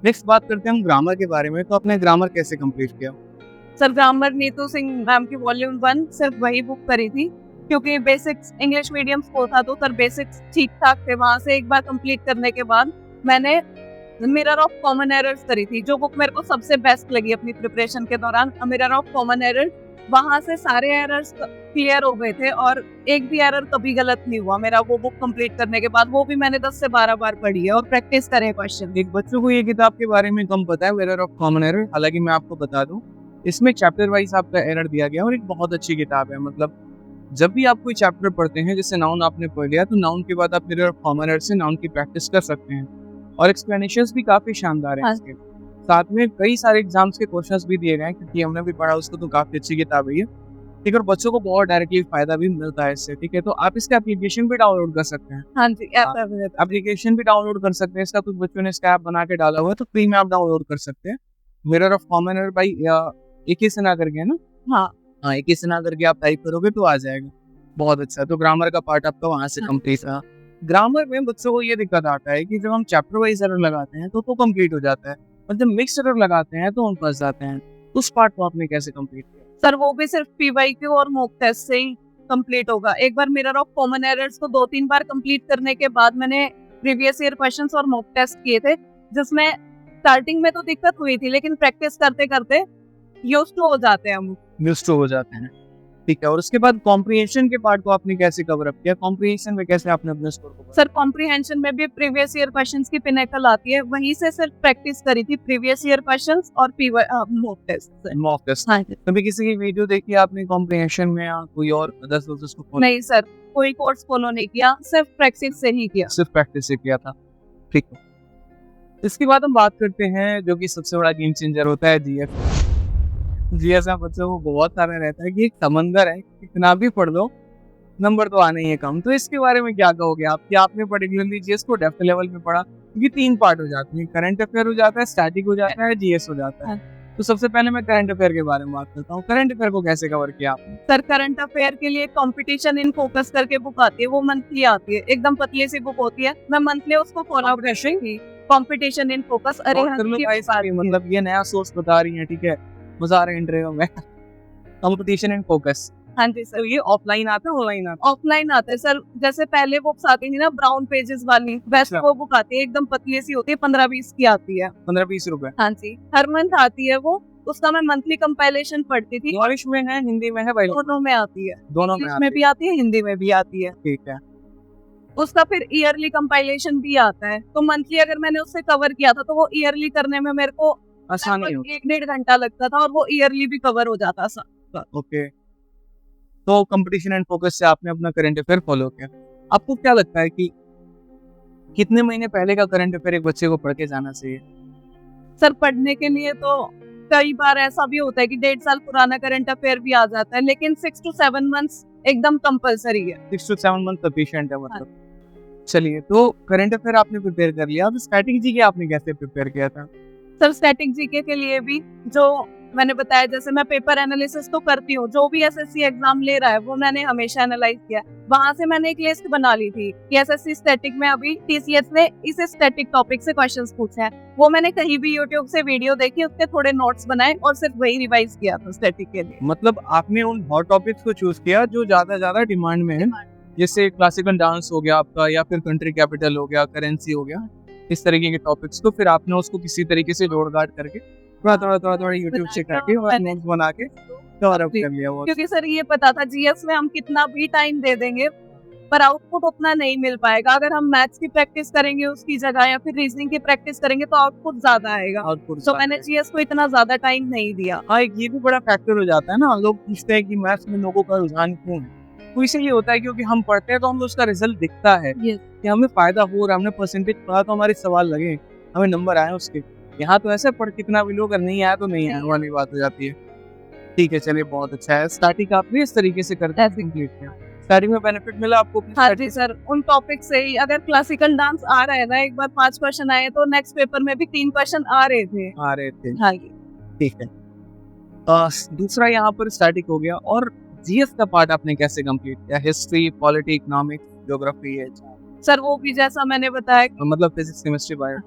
नेक्स्ट बात करते हैं हम ग्रामर के बारे में। तो आपने ग्रामर कैसे कंप्लीट किया? Sir grammar Neetu Singh ma'am की वॉल्यूम 1 सिर्फ वही बुक करी थी, क्योंकि बेसिक्स इंग्लिश मीडियम स्कूल था तो सर बेसिक्स ठीक ठाक थे। वहां से एक बार कंप्लीट करने के बाद मैंने मिरर ऑफ कॉमन एरर्स करी थी, जो बुक मेरे को सबसे बेस्ट लगी अपनी प्रिपरेशन के दौरान। मिरर ऑफ कॉमन एरर्स वहां से सारे एरर्स क्लियर हो गए थे और एक भी एरर कभी गलत नहीं हुआ मेरा। वो बुक कंप्लीट करने के बाद वो भी मैंने 10 से 12 बार पढ़ी है और प्रैक्टिस करे क्वेश्चन। एक बच्चों को ये किताब के बारे में कम पता है, मिरर ऑफ कॉमन एरर। हालांकि मैं आपको बता दूं, इसमें चैप्टर वाइज आपका एरर दिया गया और एक बहुत अच्छी किताब है। मतलब जब भी आप कोई चैप्टर पढ़ते हैं, जैसे नाउन आपने पढ़ लिया, तो नाउन के बाद आप मिरर ऑफ कॉमन एरर से नाउन की प्रैक्टिस कर सकते हैं और एक्सप्लेनेशंस भी काफी शानदार हैं हाँ। इसके। साथ में कई सारे एग्जाम्स के क्वेश्चंस भी दिए गए हैं, क्योंकि हमने भी पढ़ा उसको, तो काफी अच्छी किताब है ये। ठीक है, और बच्चों को बहुत डायरेक्टली फायदा भी मिलता है इससे। ठीक है, तो आप इसका एप्लीकेशन भी डाउनलोड कर सकते हैं। हाँ जी, ऐप अवेलेबल। एप्लीकेशन भी डाउनलोड कर सकते हैं इसका। कुछ बच्चों ने इसका ऐप बना के डाला हुआ है, तो फ्री में आप डाउनलोड कर सकते हैं। Mirror of common error by एक ही सिन्हा करके है ना? हाँ, एक ही सिन्हा करके आप टाइप करोगे तो आ जाएगा। बहुत अच्छा। तो ग्रामर का पार्ट आपका वहां से कंप्लीट रहा। ग्रामर में बच्चों को ये दिक्कत आता है कि जब हम चैप्टर वाइज एरर लगाते हैं तो कंप्लीट हो जाता है, और जब मिक्स एरर लगाते हैं तो हम फंस जाते हैं। उस पार्ट को आपने कैसे कंप्लीट किया? सर वो भी सिर्फ पीवाईक्यू और मॉक टेस्ट से ही कंप्लीट होगा। एक बार मिरर ऑफ कॉमन एरर्स को 2-3 बार कंप्लीट करने के बाद मैंने प्रीवियस ईयर क्वेश्चंस और मॉक टेस्ट किए थे, जिसमें स्टार्टिंग में तो दिक्कत हुई थी, लेकिन प्रैक्टिस करते करते यूज्ड टू हो जाते हैं हम। यूज्ड टू हो जाते हैं। ठीक है, और उसके बाद कॉम्प्रिहेंशन के पार्ट को आपने कैसे कवर अप किया? कॉम्प्रिहेंशन में कैसे आपने अपने स्कोर को? सर कॉम्प्रिहेंशन में भी प्रीवियस ईयर क्वेश्चंस की पिनेकल आती है, वहीं से सिर्फ प्रैक्टिस करी थी प्रीवियस ईयर क्वेश्चंस और मॉक टेस्ट से। Mock test. हाँ जी। कभी किसी की वीडियो देखी आपने कॉम्प्रिहेंशन में, या कोई और अदर सोर्सेस को follow? नहीं सर, कोई कोर्स फॉलो नहीं किया, सिर्फ प्रैक्टिस से ही किया। सिर्फ प्रैक्टिस से किया था। ठीक है, इसके बाद हम बात करते हैं जो कि सबसे बड़ा गेम चेंजर होता है, जीएस। जीएस में बच्चों को बहुत सारा रहता है कि एक समंदर है, कितना भी पढ़ लो नंबर तो आने ही है कम। तो इसके बारे में क्या कहोगे आप? कि आपने पर्टिकुलरली जीएस को डेप्थ लेवल में पढ़ा? क्योंकि 3 पार्ट हो जाते हैं, करंट अफेयर हो जाता है, स्टैटिक हो जाता है, जीएस हो जाता है। तो सबसे पहले मैं करंट अफेयर के बारे में बात करता हूँ। करंट अफेयर को कैसे कवर किया आपने? सर करंट अफेयर के लिए कंपटीशन इन फोकस करके बुक आती है, वो मंथली आती है, एकदम पतली सी बुक होती है। मैं मंथली उसको फॉलो कर रही थी। Competition in focus. अरे नोट कर लो गाइस, मतलब ये नया सोर्स बता रही है। ठीक है, मजा आ रहा है इंटरव्यू में। Competition in focus. हाँ जी सर। तो ये ऑफलाइन आता है ऑनलाइन आता ऑफलाइन आता है सर। जैसे पहले बुक्स आती थी ना ब्राउन पेजेस वाली, वैसे वो बुक आती है, एकदम पतली सी होती है, 15-20 की आती है। 15-20 रुपए? हाँ जी, हर मंथ आती है वो। उसका मैं मंथली कंपाइलेशन पढ़ती थी। इंग्लिश में है, हिंदी में है? दोनों में आती है। दोनों में इंग्लिश में भी आती है, हिंदी में भी आती है। ठीक है। उसका फिर ईयरली कंपाइलेशन भी आता है। तो मंथली अगर मैंने उससे कवर किया था तो वो ईयरली करने में मेरे को आसानी हो। 1-1.5 घंटा लगता था और वो ईयरली भी कवर हो जाता था। ओके, तो कंपटीशन एंड फोकस से आपने अपना करंट अफेयर फॉलो किया। आपको क्या लगता है कि कितने महीने पहले का करंट अफेयर एक बच्चे को पढ़ के जाना चाहिए? सर पढ़ने के लिए तो कई बार ऐसा भी होता है कि 1.5 साल पुराना करंट अफेयर भी आ जाता है, लेकिन 6 to 7 मंथ्स एकदम कंपलसरी है। 6 to 7 मंथ सफिशिएंट है मतलब। चलिए, तो करंट अफेयर आपने प्रिपेयर कर लिया, अब स्टैटिक जीके आपने कैसे प्रिपेयर किया था? सर स्टैटिक जीके के लिए भी जो मैंने बताया, जैसे मैं पेपर एनालिसिस तो करती हूँ, जो भी एसएससी एग्जाम ले रहा है वो मैंने हमेशा एनालाइज किया। वहां से मैंने एक लिस्ट बना ली थी कि एसएससी स्टैटिक में अभी टीसीएस ने इस स्टैटिक टॉपिक से क्वेश्चंस पूछे हैं। वो मैंने कहीं भी यूट्यूब से वीडियो देखी, उसके थोड़े नोट्स बनाए और सिर्फ वही रिवाइज किया था स्टैटिक के लिए। मतलब आपने उन हॉट टॉपिक्स को चूज किया जो ज्यादा डिमांड में है, जैसे क्लासिकल डांस हो गया आपका, या फिर कंट्री कैपिटल हो गया, करेंसी हो गया, इस तरीके के टॉपिक्स को फिर आपने उसको किसी तरीके से जोड़ गाड़ करके थोड़ा यूट्यूब से करके और नोट्स बना के कवर अप कर लिया वो। क्योंकि सर ये पता था जीएस में हम कितना भी टाइम दे देंगे पर आउटपुट उतना नहीं मिल पाएगा। अगर हम मैथ्स की प्रैक्टिस करेंगे उसकी जगह, या फिर रीजनिंग की प्रैक्टिस करेंगे, तो आउटपुट ज्यादा आएगा। तो मैंने जीएस को इतना ज्यादा टाइम नहीं दिया। हाँ, ये भी बड़ा फैक्टर हो जाता है ना। लोग पूछते हैं कि मैथ्स में लोगों का रुझान क्यों है, तो इसीलिए होता है क्योंकि हम पढ़ते हैं तो हमें उसका रिजल्ट दिखता है कि हमें फायदा हो रहा है, हमने परसेंटेज पढ़ा तो हमारे सवाल लगे, हमें नंबर आए उसके। यहाँ तो ऐसे पढ़ कितना भी लोग, अगर नहीं आया तो नहीं आया वाली बात हो जाती है। ठीक है, चलिए बहुत अच्छा है। स्टार्टिंग आपने इस तरीके से करते हैं कंप्लीट किया। स्टार्टिंग में बेनिफिट मिला आपको? हाँ जी सर, उन टॉपिक से ही। अगर क्लासिकल डांस आ रहा है ना, एक बार 5 क्वेश्चन आए तो नेक्स्ट पेपर में भी 3 क्वेश्चन आ रहे थे। हाँ जी। ठीक है। दूसरा यहाँ पर स्टैटिक हो गया, और जीएस का पार्ट आपने कैसे कंप्लीट किया? हिस्ट्री, पॉलिटी, इकोनॉमिक्स, ज्योग्राफी है सर वो भी जैसा मैंने बताया, मतलब फिजिक्स, केमिस्ट्री, बायो।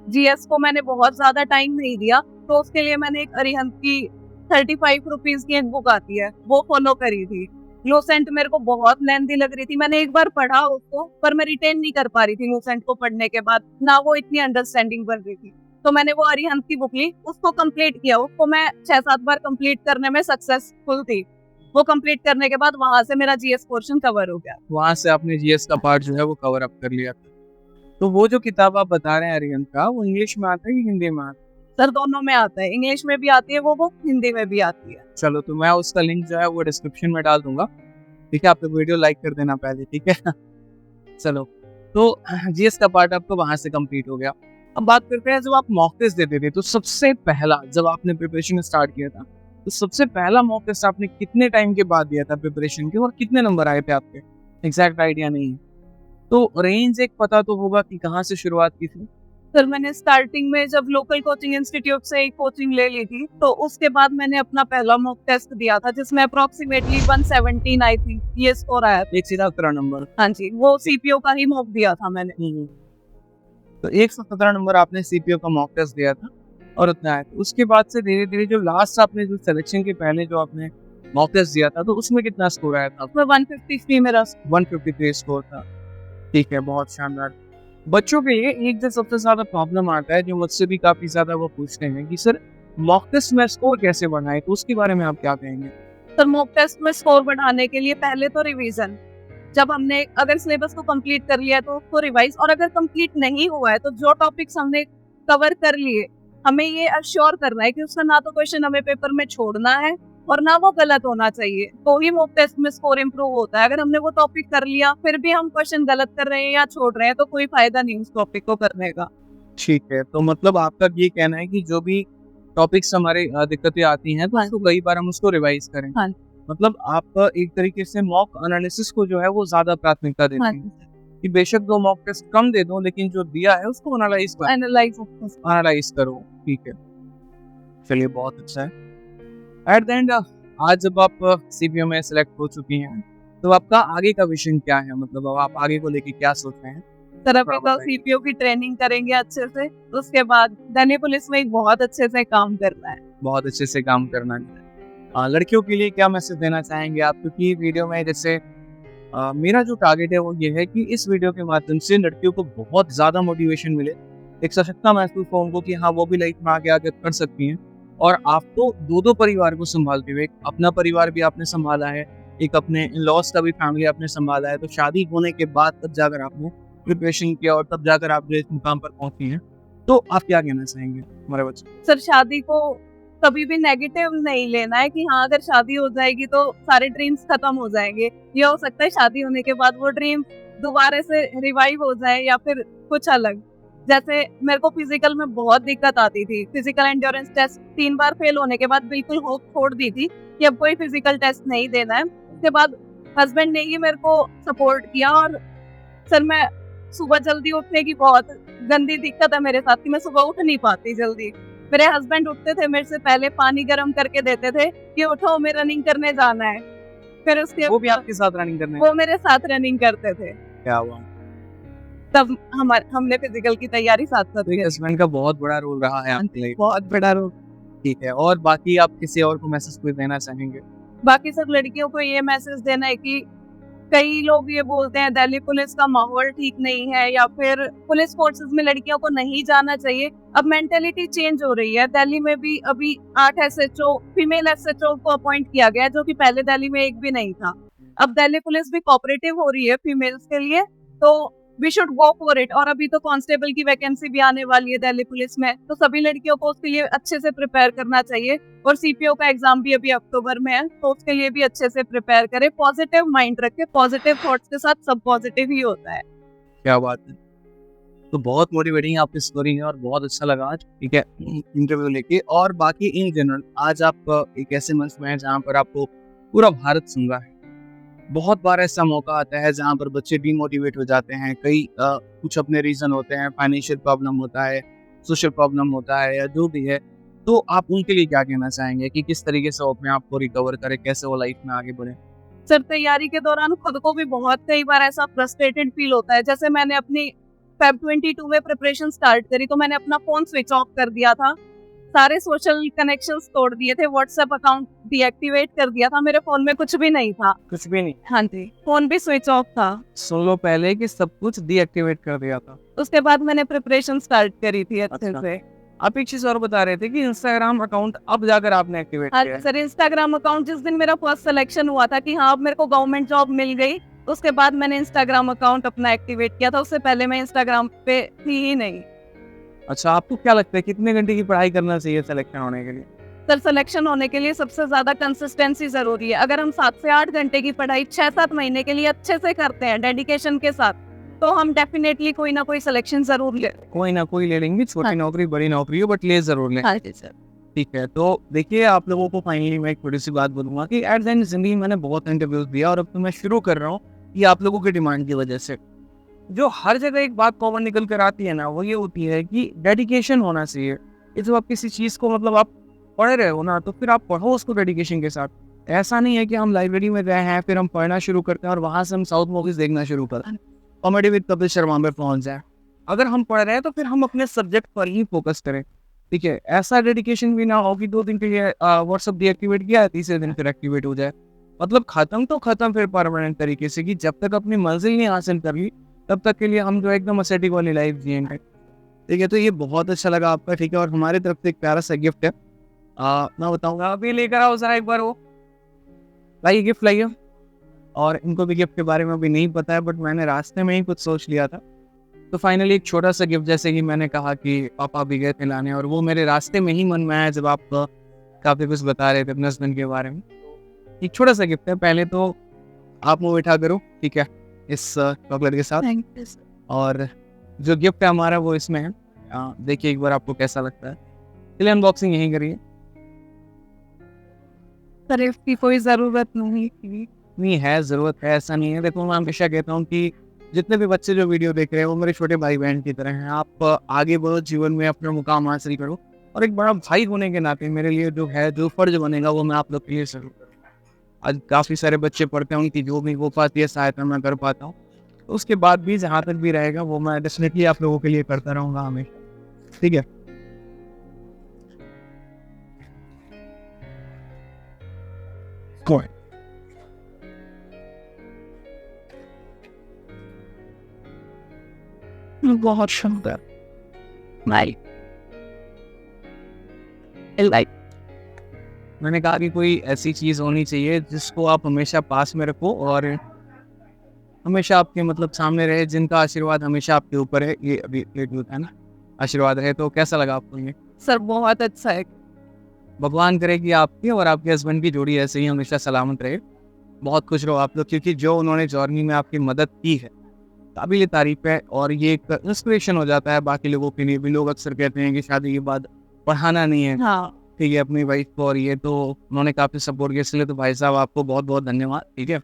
जीएस को मैंने बहुत ज्यादा टाइम नहीं दिया, तो उसके लिए मैंने एक अरिहंत की 35 रुपीज की एक बुक आती है वो फॉलो करी थी। लूसेंट मेरे को बहुत लेंथी लग रही थी, मैंने एक बार पढ़ा उसको पर मैं रिटेन नहीं कर पा रही थी लूसेंट को पढ़ने के बाद, ना वो इतनी अंडरस्टैंडिंग बन रही थी। तो मैंने वो अरिहंत की बुक ली, उसको कंप्लीट किया। उसको मैं 6-7 बार कंप्लीट करने में सक्सेसफुल थी। वो कंप्लीट करने के बाद वहां से मेरा जीएस पोर्शन कवर हो गया। वहां से आपने जीएस का पार्ट जो है वो कवर अप कर लिया। तो वो जो किताब आप बता रहे हैं अरिहंत का, वो इंग्लिश में आता है कि हिंदी में आता है? सर दोनों में आता है, इंग्लिश में भी आती है वो बुक, हिंदी में भी आती है। चलो, तो मैं उसका लिंक जो है वो डिस्क्रिप्शन में डाल दूंगा, ठीक है? आप लोग वीडियो लाइक कर देना पहले, ठीक है? चलो, तो जीएस का पार्ट आपको वहां से कंप्लीट हो गया। अब बात करते हैं, जब आप मॉक टेस्ट देते थे तो सबसे पहला, जब आपने प्रिपरेशन स्टार्ट किया था, तो सबसे पहला मॉक टेस्ट आपने कितने टाइम के बाद दिया था प्रिपरेशन के, और कितने नंबर आए थे आपके? एग्जैक्ट आइडिया नहीं है तो रेंज एक पता तो होगा कि कहाँ से शुरुआत की थी? सर मैंने स्टार्टिंग में जब लोकल कोचिंग इंस्टीट्यूट से एक कोचिंग ले ली थी, तो उसके बाद मैंने अपना पहला मॉक टेस्ट दिया था, जिसमें अप्रोक्सीमेटली 117 आई थी, ये स्कोर आया था। 117 नंबर। हाँ जी, वो सीपीओ का ही मॉक दिया था मैंने। तो 117 नंबर आपने सीपीओ का मॉक टेस्ट दिया था और उतना आया था। उसके बाद से धीरे धीरे जो लास्ट आपने जो सिलेक्शन के पहले जो आपने मॉक टेस्ट दिया था, तो उसमें कितना स्कोर आया था? उसमें 153 मेरा 153 स्कोर था। ठीक है, बहुत शानदार। बच्चों के लिए एक जो सबसे ज्यादा प्रॉब्लम आता है, जो मुझसे भी काफी ज्यादा वो पूछते हैं कि सर मॉक टेस्ट में स्कोर कैसे बढ़ाएं, तो उसके बारे में आप क्या कहेंगे? सर मॉक टेस्ट में स्कोर बढ़ाने के लिए पहले तो रिवीजन, जब हमने अगर सिलेबस को कंप्लीट कर लिया है तो उसको रिवाइज, और अगर कंप्लीट नहीं हुआ है तो जो टॉपिक्स हमने कवर कर लिए, हमें ये अश्योर करना है कि उसका ना तो क्वेश्चन हमें पेपर में छोड़ना है और ना वो गलत होना चाहिए, तो ही मॉक टेस्ट में स्कोर इम्प्रूव होता है। अगर हमने वो टॉपिक कर लिया फिर भी हम क्वेश्चन गलत कर रहे हैं या छोड़ रहे हैं, तो कोई फायदा नहीं उस टॉपिक को करने का। ठीक है, तो मतलब आपका ये कहना है कि जो भी टॉपिक्स हमारे दिक्कतें आती हैं, तो हाँ। उसको कई बार हम उसको रिवाइज करें। हाँ। मतलब आप एक तरीके से मॉक एनालिसिस को जो है वो ज्यादा प्राथमिकता देते हाँ। हैं कि बेशक दो मॉक टेस्ट कम दे दो, लेकिन जो दिया है उसको एनालाइज करो। ठीक है, चलिए बहुत अच्छा है। एट द एंड, आज जब आप सीपीओ में सेलेक्ट हो चुकी हैं, तो आपका आगे का विजन क्या है? मतलब अब आप आगे को लेके क्या सोच रहे हैं? सर अभी तो सीपीओ की ट्रेनिंग करेंगे अच्छे से, उसके बाद दिल्ली पुलिस में बहुत अच्छे से काम करना है। बहुत अच्छे से काम करना है। लड़कियों के लिए क्या मैसेज देना चाहेंगे आप? क्योंकि वीडियो में जैसे मेरा जो टारगेट है वो ये है कि इस वीडियो के माध्यम से लड़कियों को बहुत ज़्यादा मोटिवेशन मिले, एक सशक्ता महसूस हो उनको कि हाँ वो भी लाइफ में आगे आगे कर सकती हैं। और आप तो दो परिवार को संभालते हुए, एक अपना परिवार भी आपने संभाला है, एक अपने इन-लॉज का भी फैमिली आपने संभाला है, तो शादी होने के बाद तब जाकर आपने प्रिपरेशन किया और तब जाकर आप जो इस मुकाम पर पहुंची हैं, तो आप क्या कहना चाहेंगे हमारे बच्चे? सर शादी को कभी भी नेगेटिव नहीं लेना है कि हाँ अगर शादी हो जाएगी तो सारे ड्रीम्स खत्म हो जाएंगे। ये हो सकता है शादी होने के बाद वो ड्रीम दोबारा से रिवाइव हो जाए या फिर कुछ अलग। जैसे मेरे को फिजिकल में बहुत दिक्कत आती थी, फिजिकल एंड्योरेंस टेस्ट 3 बार फेल होने के बाद बिल्कुल होप छोड़ दी थी कि अब कोई फिजिकल टेस्ट नहीं देना है। उसके बाद हस्बैंड ने ही मेरे को सपोर्ट किया, और सर मैं सुबह जल्दी उठने की बहुत गंदी दिक्कत है मेरे साथ कि मैं सुबह उठ नहीं पाती जल्दी। मेरे हस्बैंड उठते थे मेरे से पहले, पानी गर्म करके देते थे कि उठो मैं रनिंग करने जाना है। फिर उसके वो भी आपके साथ रनिंग करने? वो मेरे साथ रनिंग करते थे। क्या हुआ? तब हमने फिजिकल की तैयारी साथ साथ की। हस्बैंड का बहुत बड़ा रोल रहा है आपके लिए। बहुत बड़ा रोल। ठीक है, और बाकी आप किसी और को मैसेज कोई देना चाहेंगे? बाकी सब लड़कियों को ये मैसेज देना है कि कई लोग ये बोलते हैं दिल्ली पुलिस का माहौल ठीक नहीं है या फिर पुलिस फोर्सेस में लड़कियों को नहीं जाना चाहिए। अब मेंटेलिटी चेंज हो रही है। दिल्ली में भी अभी 8 एसएचओ फीमेल एसएचओ को अपॉइंट किया गया है, जो कि पहले दिल्ली में एक भी नहीं था। अब दिल्ली पुलिस भी कोऑपरेटिव हो रही है फीमेल्स के लिए, तो we should go for it. और अभी तो कांस्टेबल की वैकेंसी भी आने वाली है दिल्ली पुलिस में, तो सभी लड़कियों को उसके लिए अच्छे से प्रिपेयर करना चाहिए। और सीपीओ का एग्जाम भी अभी अक्टूबर में है, तो उसके लिए भी अच्छे से प्रिपेयर करें। पॉजिटिव माइंड रखें, पॉजिटिव थॉट्स के साथ सब पॉजिटिव ही होता है। क्या बात है, तो बहुत मोटिवेटिंग आपकी स्टोरी है और बहुत अच्छा लगा आज, ठीक है, इंटरव्यू लेके। और बाकी इन जनरल आज आप एक ऐसे मंच में हैं जहाँ पर आपको पूरा भारत सुन रहा है। बहुत बार ऐसा मौका आता है जहाँ पर बच्चे डीमोटिवेट हो जाते हैं, कई कुछ अपने रीजन होते हैं, फाइनेंशियल प्रॉब्लम होता है, सोशल प्रॉब्लम होता है, या जो भी है, तो आप उनके लिए क्या कहना चाहेंगे कि किस तरीके से वो अपने आप को रिकवर करे, कैसे वो लाइफ में आगे बढ़े? सर तैयारी के दौरान खुद को भी बहुत कई बार ऐसा फ्रस्ट्रेटेड फील होता है। जैसे मैंने अपनी फेब 22 में प्रिपरेशन स्टार्ट करी, तो मैंने अपना फोन स्विच ऑफ कर दिया था, सारे सोशल कनेक्शंस तोड़ दिए थे, व्हाट्सएप अकाउंट डीएक्टिवेट कर दिया था, मेरे फोन में कुछ भी नहीं था। कुछ भी नहीं? हाँ जी, फोन भी स्विच ऑफ था। सुन लो पहले कि सब कुछ डीएक्टिवेट कर दिया था। उसके बाद मैंने प्रिपरेशन स्टार्ट करी थी अच्छे से। आप एक चीज और बता रहे थे कि इंस्टाग्राम अकाउंट अब जाकर आपने एक्टिवेट हाँ किया है। सर, इंस्टाग्राम अकाउंट जिस दिन मेरा फर्स्ट सिलेक्शन हुआ था कि हाँ अब मेरे को गवर्नमेंट जॉब मिल गई, उसके बाद मैंने इंस्टाग्राम अकाउंट अपना एक्टिवेट किया था। उससे पहले मैं इंस्टाग्राम पे थी ही नहीं। अच्छा, आपको क्या लगता है कितने घंटे की पढ़ाई करना चाहिए सिलेक्शन होने के लिए? सर सिलेक्शन होने के लिए सबसे ज्यादा कंसिस्टेंसी जरूरी है। अगर हम 7 से 8 घंटे की पढ़ाई 6-7 महीने के लिए अच्छे से करते हैं डेडिकेशन के साथ, तो हम डेफिनेटली कोई ना कोई सिलेक्शन जरूर ले। कोई ना कोई ले लेंगे, छोटी हाँ। नौकरी बड़ी नौकरी हो, बट ले जरूर लें। हाँ जी सर। ठीक है, तो देखिए आप लोगों को फाइनली मैं एक छोटी सी बात बोलूंगा कि एट द एंड जिंदगी में मैंने बहुत इंटरव्यूज दिया और अब तो मैं शुरू कर रहा हूँ कि आप लोगों की डिमांड की वजह से जो हर जगह एक बात कॉमन निकल कर आती है ना, वो ये होती है कि डेडिकेशन होना चाहिए। ये जब आप किसी चीज़ को मतलब आप पढ़ रहे हो ना, तो फिर आप पढ़ो उसको डेडिकेशन के साथ। ऐसा नहीं है कि हम लाइब्रेरी में गए हैं फिर हम पढ़ना शुरू करते हैं और वहाँ से हम साउथ मूवीज देखना शुरू करते हैं, कॉमेडी विद कपिल शर्मा पे पहुँच जाए। अगर हम पढ़ रहे हैं तो फिर हम अपने सब्जेक्ट पर ही फोकस करें। ठीक है, ऐसा डेडिकेशन भी ना हो कि 2 दिन के लिए व्हाट्सअप डीएक्टिवेट किया है, तीसरे दिन फिर एक्टिवेट हो जाए। मतलब खत्म तो खत्म फिर परमानेंट तरीके से, कि जब तक अपनी मंजिल नहीं हासिल कर ली तब तक के लिए हम जो एकदम असेटिक वाली लाइफ जिएंगे। ठीक है, तो ये बहुत अच्छा लगा आपका। ठीक है, और हमारी तरफ से एक प्यारा सा गिफ्ट है, मैं बताऊंगा। अभी लेकर आओ जरा एक बार, वो लाइए गिफ्ट लाइए। और इनको भी गिफ्ट के बारे में अभी नहीं पता है, बट मैंने रास्ते में ही कुछ सोच लिया था, तो फाइनली एक छोटा सा गिफ्ट, जैसे कि मैंने कहा कि पापा भी गए थे लाने और वो मेरे रास्ते में ही मन में आया जब आप काफ़ी कुछ बता रहे थे अपने हस्बैंड के बारे में। एक छोटा सा गिफ्ट है, पहले तो आप मुँह बैठा करो, ठीक है, इस चॉकलेट के साथ। Thank you sir. और जो गिफ्ट है हमारा वो इसमें है, देखिए एक बार आपको कैसा लगता है। चलिए अनबॉक्सिंग यहीं करिए। सर इसकी कोई जरूरत नहीं थी। नहीं है, ज़रूरत है, ऐसा नहीं है। देखो मैं हमेशा कहता हूँ कि जितने भी बच्चे जो वीडियो देख रहे हैं वो मेरे छोटे भाई बहन की तरह हैं। आप आगे बढ़ो जीवन में, अपना मुकाम हासिल करो, और एक बड़ा भाई होने के नाते मेरे लिए जो है, जो फ़र्ज बनेगा वो मैं आप लोग के लिए जरूर करूँ। आज काफ़ी सारे बच्चे पढ़ते हैं, उनकी जो भी हो पाती है सहायता मैं कर पाता हूँ, तो उसके बाद भी जहाँ तक भी रहेगा वो मैं डेफिनेटली आप लोगों के लिए करता रहूँगा हमेशा। ठीक है, कोई बहुत सुंदर। लाइक मैंने कहा कि कोई ऐसी चीज़ होनी चाहिए जिसको आप हमेशा पास में रखो और हमेशा आपके मतलब सामने रहे, जिनका आशीर्वाद हमेशा आपके ऊपर है। ये अभी लेट होता है ना, आशीर्वाद है। तो कैसा लगा आपको ये? सर बहुत अच्छा है। भगवान करे कि आपकी और आपके हस्बैंड की जोड़ी ऐसे ही हमेशा सलामत रहे। बहुत खुश रहो आप लोग, क्योंकि जो उन्होंने जर्नी में आपकी मदद की है काबिल तारीफ है, और ये एक इंस्पिरेशन हो जाता है बाकी लोगों के लिए भी। लोग अक्सर कहते हैं कि शादी के बाद पढ़ाना नहीं है, हाँ ठीक है, अपनी वाइफ को, और ये तो उन्होंने काफ़ी सपोर्ट किया, इसलिए तो भाई साहब आपको बहुत बहुत धन्यवाद। ठीक है,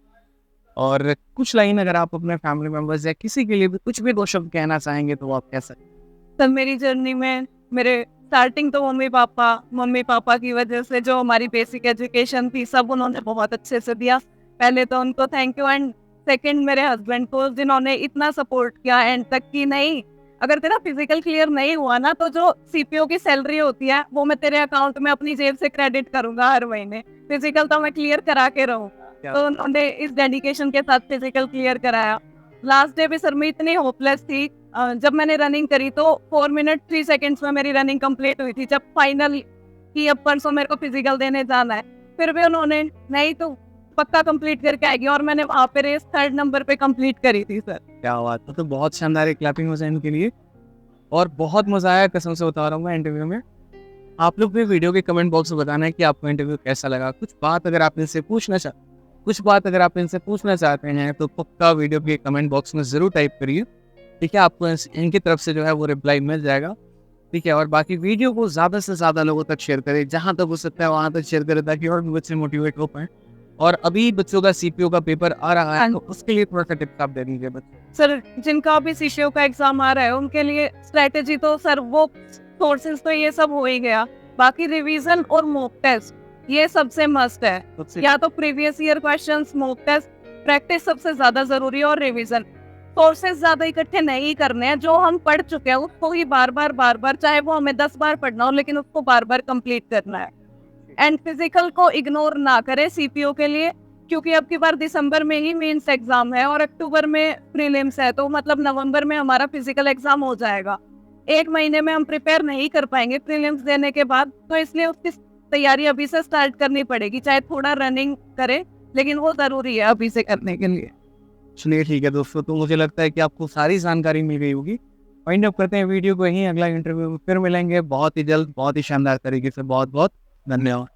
और कुछ लाइन अगर आप अपने फैमिली मेम्बर्स या किसी के लिए भी कुछ भी 2 शब्द कहना चाहेंगे तो आप कह सकते हैं। सर, मेरी जर्नी में मेरे स्टार्टिंग तो मम्मी पापा की वजह से जो हमारी बेसिक एजुकेशन थी सब उन्होंने बहुत अच्छे से दिया। पहले तो उनको थैंक यू, एंड सेकंड मेरे हस्बैंड को जिन्होंने इतना सपोर्ट किया एंड तक कि नहीं, अगर तेरा फिजिकल क्लियर नहीं हुआ ना तो जो सीपीओ की सैलरी होती है वो मैं तेरे अकाउंट में अपनी जेब से क्रेडिट करूंगा हर महीने। फिजिकल तो मैं क्लियर करा के रहूंगा। तो उन्होंने इस डेडिकेशन के साथ फिजिकल क्लियर कराया। लास्ट डे भी सर मैं इतनी होपलेस थी, जब मैंने रनिंग करी तो 4 मिनट 3 सेकंड्स में मेरी रनिंग कंप्लीट हुई थी। जब फाइनल की अब परसों मेरे को फिजिकल देने जाना है, फिर भी उन्होंने नहीं तो पक्का कंप्लीट करके आएगी, और मैंने वहाँ पे रेस 3rd नंबर पे कंप्लीट करी थी सर। क्या बात है, तो बहुत शानदार एक क्लैपिंग हो जाए इनके लिए। और बहुत मजा आया, कसम से बता रहा हूँ मैं इंटरव्यू में। आप लोग भी वीडियो के कमेंट बॉक्स में बताना है कि आपको इंटरव्यू कैसा लगा। कुछ बात अगर आप इनसे पूछना चाहते हैं तो पक्का वीडियो के कमेंट बॉक्स में ज़रूर टाइप करिए। ठीक है, आपको इनकी तरफ से जो है वो रिप्लाई मिल जाएगा। ठीक है, और बाकी वीडियो को ज़्यादा से ज़्यादा लोगों तक शेयर करें, जहाँ तक हो सकता है वहाँ तक शेयर करें, ताकि और भी बच्चे मोटिवेट हो पाएँ। और अभी बच्चों का सीपीओ का पेपर आ रहा है, तो उसके लिए थोड़ा सा टिप्स आप दे दीजिए बच्चों। सर जिनका भी सीपीओ का एग्जाम आ रहा है उनके लिए स्ट्रेटेजी तो सर वो सोर्सेज तो ये सब हो ही गया, बाकी रिवीजन और मॉक टेस्ट ये सबसे मस्ट है। या तो previous year questions, mock test, practice सबसे ज्यादा जरूरी है, और रिवीजन। सोर्सेज ज्यादा इकट्ठे नहीं करने हैं, जो हम पढ़ चुके हैं उसको ही बार बार चाहे वो हमें 10 बार पढ़ना हो, लेकिन उसको बार कंप्लीट करना है। एंड फिजिकल को इग्नोर ना करें सीपीओ के लिए, क्योंकि अब की बार दिसंबर में ही मेंस एग्जाम है और अक्टूबर में प्रीलिम्स है, तो मतलब नवंबर में हमारा फिजिकल एग्जाम हो जाएगा। 1 महीने में हम प्रिपेयर नहीं कर पाएंगे प्रीलिम्स देने के बाद, तो इसलिए उसकी तैयारी अभी से स्टार्ट करनी पड़ेगी, चाहे थोड़ा रनिंग करे, लेकिन वो ज़रूरी है अभी से करने के लिए। चलिए ठीक है दोस्तों, तो मुझे लगता है कि आपको सारी जानकारी मिल गई होगी। फाइंड अप करते हैं वीडियो को यहीं, अगला इंटरव्यू में फिर मिलेंगे बहुत ही जल्द, बहुत ही शानदार तरीके से। बहुत बहुत धन्यवाद।